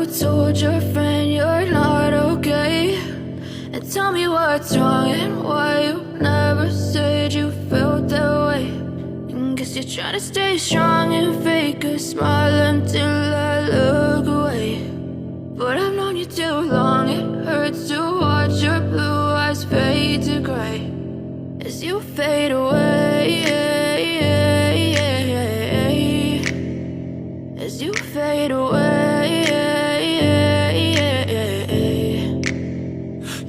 told your friend you're not okay, and tell me what's wrong and why you never said you felt that way. And guess you're trying to stay strong and fake a smile until I look away. But I've known you too long, it hurts to watch your blue eyes fade to gray as you fade away, as you fade away.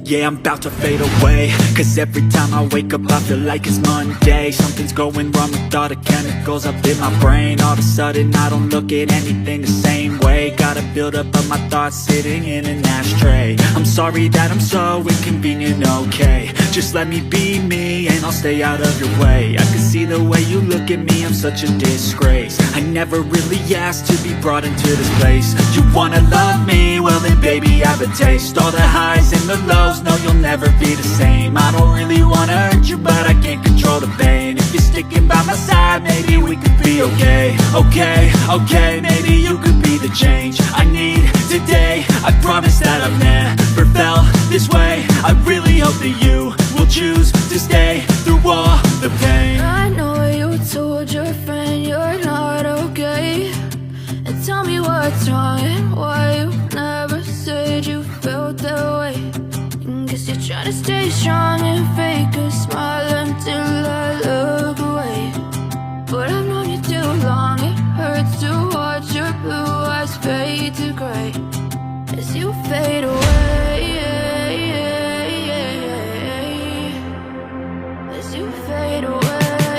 Yeah, I'm about to fade away, cause every time I wake up I feel like it's Monday. Something's going wrong with all the chemicals up in my brain. All of a sudden I don't look at anything the same way. Gotta build up of my thoughts sitting in an ashtray. I'm sorry that I'm so inconvenient, okay. Just let me be me and I'll stay out of your way. I can see the way you look at me, I'm such a disgrace. I never really asked to be brought into this place. You wanna love me? Well then baby I have a taste. All the highs and the lows, no you'll never be the same. I don't really wanna hurt you but I can't control the pain. If you're sticking by my side, maybe we could be okay. Okay, maybe you could be the change I need today. I promise that I've never felt this way. I really hope that you will choose to stay through all the pain. I know you told your friend you're not okay, and tell me what's wrong and why you never said you felt that way. And guess you're trying to stay strong and fake a smile until I look away. But I've known you too long, it hurts to watch your blue eyes fade to gray as you fade away, as you fade away,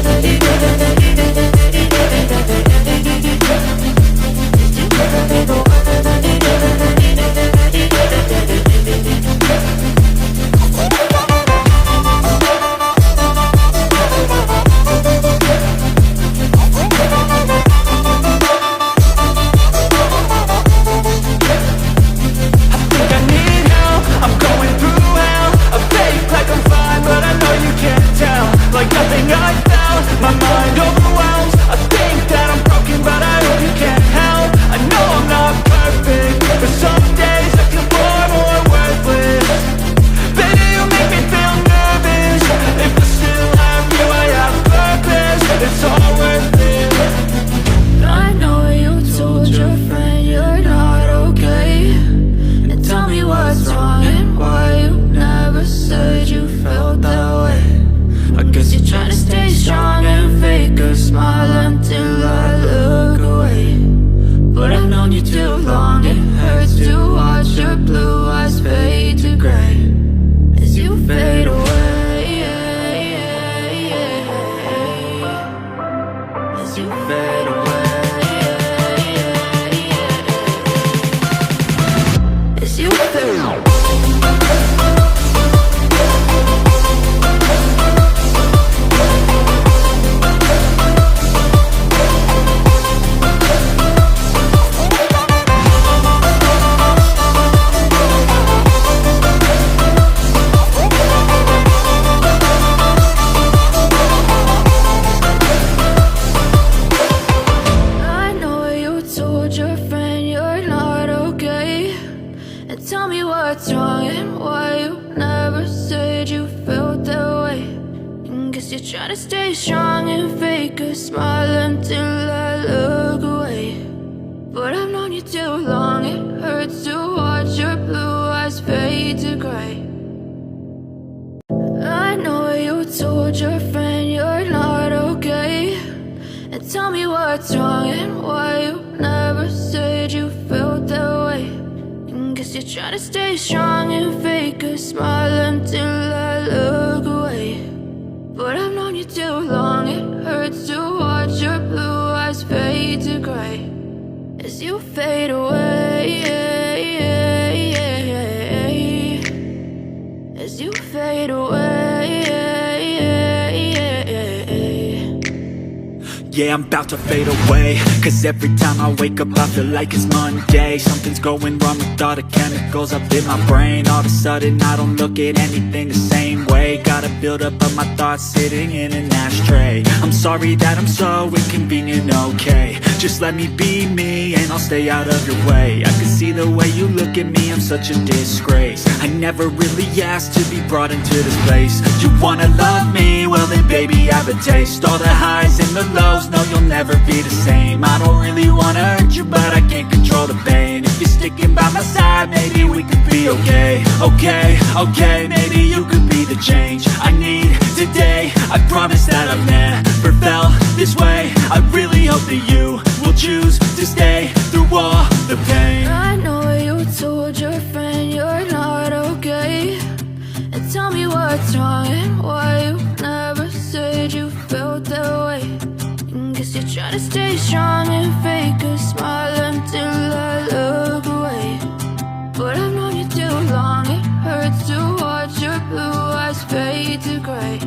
as you fade away. Yeah, I'm about to fade away, cause every time I wake up I feel like it's Monday. Something's going wrong with all the chemicals up in my brain. All of a sudden I don't look at anything the same way. way. Got a buildup of my thoughts sitting in an ashtray. I'm sorry that I'm so inconvenient, okay. Just let me be me and I'll stay out of your way. I can see the way you look at me, I'm such a disgrace. I never really asked to be brought into this place. You wanna love me? Well then baby, I have a taste. All the highs and the lows, no you'll never be the same. I don't really wanna hurt you, but I can't control the pain. If you're sticking by my side, maybe we could be okay. Okay, maybe you could be the change I need today. I promise that I've never felt this way. I really hope that you will choose to stay through all the pain. I know you told your friend you're not okay, and tell me what's wrong and why you never said you felt that way. Guess you're trying to stay strong and fake a smile until I look away. But I've known you too long, it hurts to watch your blue eyes fade to gray.